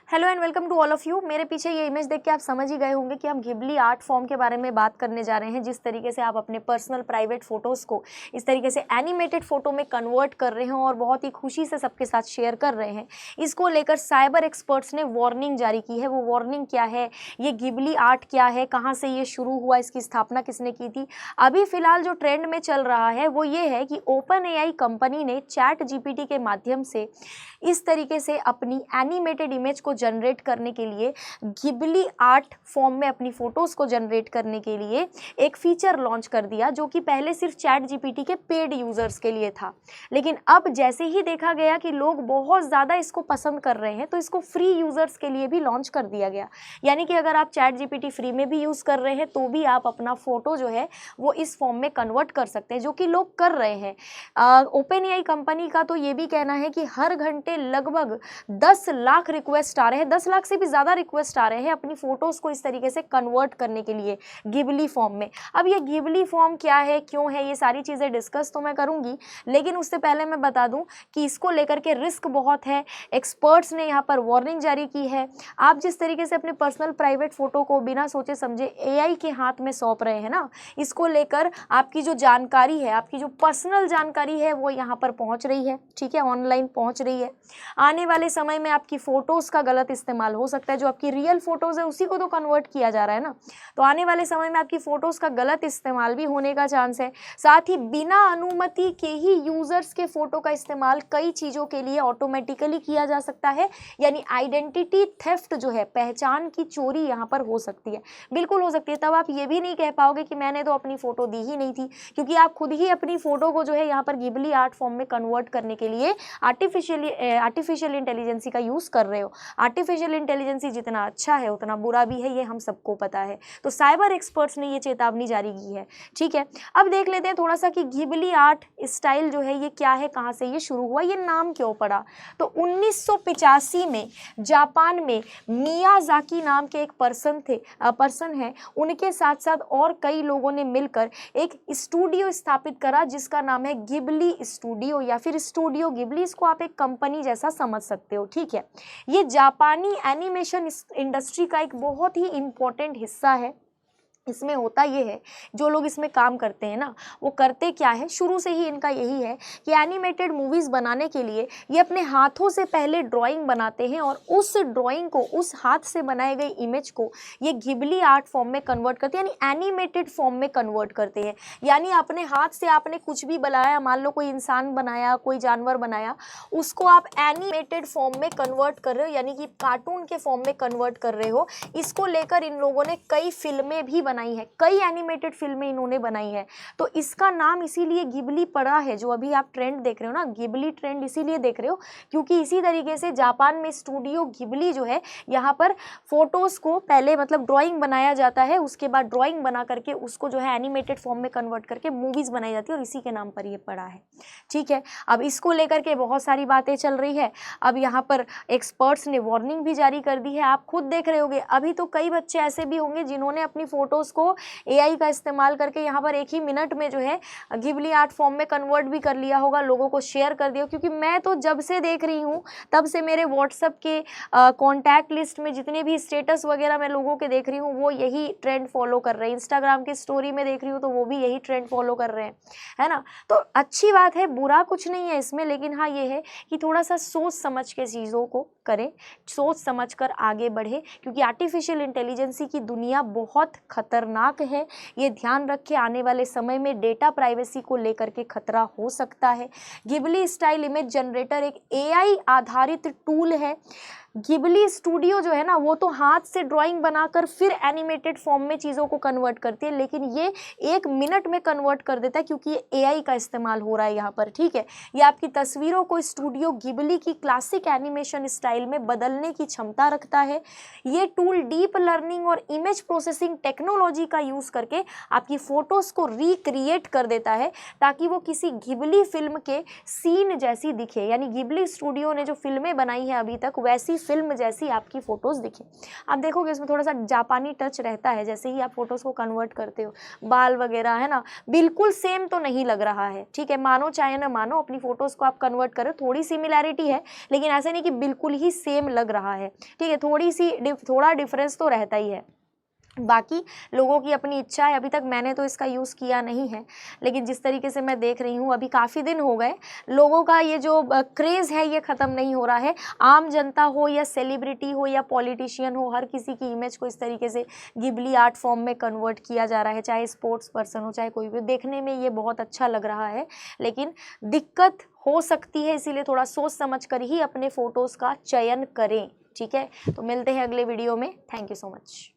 Hello and welcome to all of you. मेरे पीछे ये इमेज देख के आप समझ ही गए होंगे कि हम घिबली आर्ट फॉर्म के बारे में बात करने जा रहे हैं। जिस तरीके से आप अपने पर्सनल प्राइवेट फोटोज़ को इस तरीके से एनिमेटेड फोटो में कन्वर्ट कर रहे हैं और बहुत ही खुशी से सबके साथ शेयर कर रहे हैं, इसको लेकर साइबर एक्सपर्ट्स ने वार्निंग जारी की है। वो वार्निंग क्या है, ये घिबली आर्ट क्या है, कहाँ से ये शुरू हुआ, इसकी स्थापना किसने की थी। अभी फिलहाल जो ट्रेंड में चल रहा है वो ये है कि ओपन एआई कंपनी ने चैट जीपीटी के माध्यम से इस तरीके से अपनी एनिमेटेड इमेज को जनरेट करने के लिए, घिबली आर्ट फॉर्म में अपनी फोटोज़ को जनरेट करने के लिए एक फीचर लॉन्च कर दिया, जो कि पहले सिर्फ चैट जीपीटी के पेड यूज़र्स के लिए था। लेकिन अब जैसे ही देखा गया कि लोग बहुत ज़्यादा इसको पसंद कर रहे हैं, तो इसको फ्री यूज़र्स के लिए भी लॉन्च कर दिया गया। यानी कि अगर आप चैट जीपीटी फ्री में भी यूज़ कर रहे हैं तो भी आप अपना फ़ोटो जो है वो इस फॉर्म में कन्वर्ट कर सकते हैं, जो कि लोग कर रहे हैं। ओपन एआई कंपनी का तो ये भी कहना है कि हर घंटे लगभग 10 लाख रिक्वेस्ट आ रहे हैं, 10 लाख से भी ज़्यादा रिक्वेस्ट आ रहे हैं अपनी फ़ोटोज़ को इस तरीके से कन्वर्ट करने के लिए घिबली फॉर्म में। अब ये घिबली फॉर्म क्या है, क्यों है, ये सारी चीज़ें डिस्कस तो मैं करूँगी, लेकिन उससे पहले मैं बता दूँ कि इसको लेकर के रिस्क बहुत है। एक्सपर्ट्स ने यहाँ पर वार्निंग जारी की है। आप जिस तरीके से अपने पर्सनल प्राइवेट फ़ोटो को बिना सोचे समझे एआई के हाथ में सौंप रहे हैं ना, इसको लेकर आपकी जो जानकारी है, आपकी जो पर्सनल जानकारी है, वो यहाँ पर पहुँच रही है, ठीक है, ऑनलाइन पहुँच रही है। आने वाले समय में आपकी फ़ोटोज़ का गलत इस्तेमाल हो सकता है। जो आपकी रियल फ़ोटोज़ है उसी को तो कन्वर्ट किया जा रहा है ना, तो आने वाले समय में आपकी फ़ोटोज़ का गलत इस्तेमाल भी होने का चांस है। साथ ही बिना अनुमति के ही यूज़र्स के फ़ोटो का इस्तेमाल कई चीज़ों के लिए ऑटोमेटिकली किया जा सकता है। यानी आइडेंटिटी थेफ्ट जो है, पहचान की चोरी यहाँ पर हो सकती है, बिल्कुल हो सकती है। तब आप ये भी नहीं कह पाओगे कि मैंने तो अपनी फ़ोटो दी ही नहीं थी, क्योंकि आप खुद ही अपनी फ़ोटो को जो है यहाँ पर घिबली आर्ट फॉर्म में कन्वर्ट करने के लिए आर्टिफिशियल इंटेलिजेंसी का यूज़ कर रहे हो। आर्टिफिशियल इंटेलिजेंसी जितना अच्छा है उतना बुरा भी है, ये हम सबको पता है। तो साइबर एक्सपर्ट्स ने ये चेतावनी जारी की है, ठीक है। अब देख लेते हैं थोड़ा सा कि घिबली आर्ट स्टाइल जो है ये क्या है, कहाँ से ये शुरू हुआ, ये नाम क्यों पड़ा। तो 1985 में जापान में मियाजाकी नाम के एक पर्सन है, उनके साथ साथ और कई लोगों ने मिलकर एक स्टूडियो स्थापित करा जिसका नाम है घिबली स्टूडियो या फिर स्टूडियो घिबली। इसको आप एक कंपनी जैसा समझ सकते हो, ठीक है। ये जापानी एनिमेशन इंडस्ट्री का एक बहुत ही इम्पोर्टेंट हिस्सा है। इसमें होता ये है, जो लोग इसमें काम करते हैं ना, वो करते क्या है, शुरू से ही इनका यही है कि एनिमेटेड मूवीज़ बनाने के लिए ये अपने हाथों से पहले ड्राइंग बनाते हैं और उस ड्राइंग को, उस हाथ से बनाए गई इमेज को ये घिबली आर्ट फॉर्म में कन्वर्ट करते हैं, यानी एनिमेटेड फॉर्म में कन्वर्ट करते हैं। यानी अपने हाथ से आपने कुछ भी बनाया, मान लो कोई इंसान बनाया, कोई जानवर बनाया, उसको आप एनिमेटेड फॉर्म में कन्वर्ट कर रहे हो, यानी कि कार्टून के फॉर्म में कन्वर्ट कर रहे हो। इसको लेकर इन लोगों ने कई फिल्में भी बनाई है, कई एनिमेटेड फिल्में इन्होंने बनाई है। तो इसका नाम इसीलिए घिबली पड़ा है। जो अभी आप ट्रेंड देख रहे हो ना, घिबली ट्रेंड इसीलिए देख रहे हो क्योंकि इसी तरीके से जापान में स्टूडियो घिबली जो है, यहाँ पर फोटोज़ को पहले मतलब ड्राइंग बनाया जाता है, उसके बाद ड्राइंग बना करके उसको जो है एनिमेटेड फॉर्म में कन्वर्ट करके मूवीज़ बनाई जाती है और इसी के नाम पर ये पड़ा है, ठीक है। अब इसको लेकर के बहुत सारी बातें चल रही है। अब यहाँ पर एक्सपर्ट्स ने वार्निंग भी जारी कर दी है। आप खुद देख रहे होगे, अभी तो कई बच्चे ऐसे भी होंगे जिन्होंने अपनी फोटोज़ को एआई का इस्तेमाल करके यहाँ पर एक ही मिनट में जो है घिबली आर्ट फॉर्म में कन्वर्ट भी कर लिया होगा, लोगों को शेयर कर दिया। क्योंकि मैं तो जब से देख रही हूँ तब से मेरे व्हाट्सएप के कॉन्टैक्ट लिस्ट में जितने भी स्टेटस वगैरह मैं लोगों के देख रही हूँ वो यही ट्रेंड फॉलो कर रहे हैं। इंस्टाग्राम की स्टोरी में देख रही हूँ तो वो भी यही ट्रेंड फॉलो कर रहे हैं, है ना। तो अच्छी बात है, बुरा कुछ नहीं है इसमें, लेकिन हाँ ये है कि थोड़ा सा सोच समझ के चीज़ों को करें, सोच समझ कर आगे बढ़े, क्योंकि आर्टिफिशियल इंटेलिजेंसी की दुनिया बहुत खतरनाक है। ये ध्यान रखें, आने वाले समय में डेटा प्राइवेसी को लेकर के खतरा हो सकता है। घिबली स्टाइल इमेज जनरेटर एक एआई आधारित टूल है। घिबली स्टूडियो जो है ना, वो तो हाथ से ड्राइंग बनाकर फिर एनिमेटेड फॉर्म में चीज़ों को कन्वर्ट करती है, लेकिन ये 1 मिनट में कन्वर्ट कर देता है क्योंकि ये एआई का इस्तेमाल हो रहा है यहाँ पर, ठीक है। ये आपकी तस्वीरों को स्टूडियो घिबली की क्लासिक एनिमेशन स्टाइल में बदलने की क्षमता रखता है। ये टूल डीप लर्निंग और इमेज प्रोसेसिंग टेक्नोलॉजी का यूज़ करके आपकी फ़ोटोज़ को रिक्रिएट कर देता है ताकि वो किसी घिबली फिल्म के सीन जैसी दिखे। यानी घिबली स्टूडियो ने जो फिल्में बनाई हैं अभी तक, वैसी फिल्म जैसी आपकी फ़ोटोज़ दिखे। आप देखोगे इसमें थोड़ा सा जापानी टच रहता है, जैसे ही आप फ़ोटोज़ को कन्वर्ट करते हो, बाल वगैरह है ना, बिल्कुल सेम तो नहीं लग रहा है, ठीक है, मानो चाहे ना मानो, अपनी फ़ोटोज़ को आप कन्वर्ट करो, थोड़ी सिमिलैरिटी है, लेकिन ऐसे नहीं कि बिल्कुल ही सेम लग रहा है, ठीक है, थोड़ा डिफरेंस तो रहता ही है। बाकी लोगों की अपनी इच्छा है, अभी तक मैंने तो इसका यूज़ किया नहीं है, लेकिन जिस तरीके से मैं देख रही हूँ अभी काफ़ी दिन हो गए, लोगों का ये जो क्रेज़ है ये ख़त्म नहीं हो रहा है। आम जनता हो या सेलिब्रिटी हो या पॉलिटिशियन हो, हर किसी की इमेज को इस तरीके से गिबली आर्ट फॉर्म में कन्वर्ट किया जा रहा है, चाहे स्पोर्ट्स पर्सन हो चाहे कोई भी। देखने में ये बहुत अच्छा लग रहा है, लेकिन दिक्कत हो सकती है, इसीलिए थोड़ा सोच समझ कर ही अपने फ़ोटोज़ का चयन करें, ठीक है। तो मिलते हैं अगले वीडियो में। Thank you so much.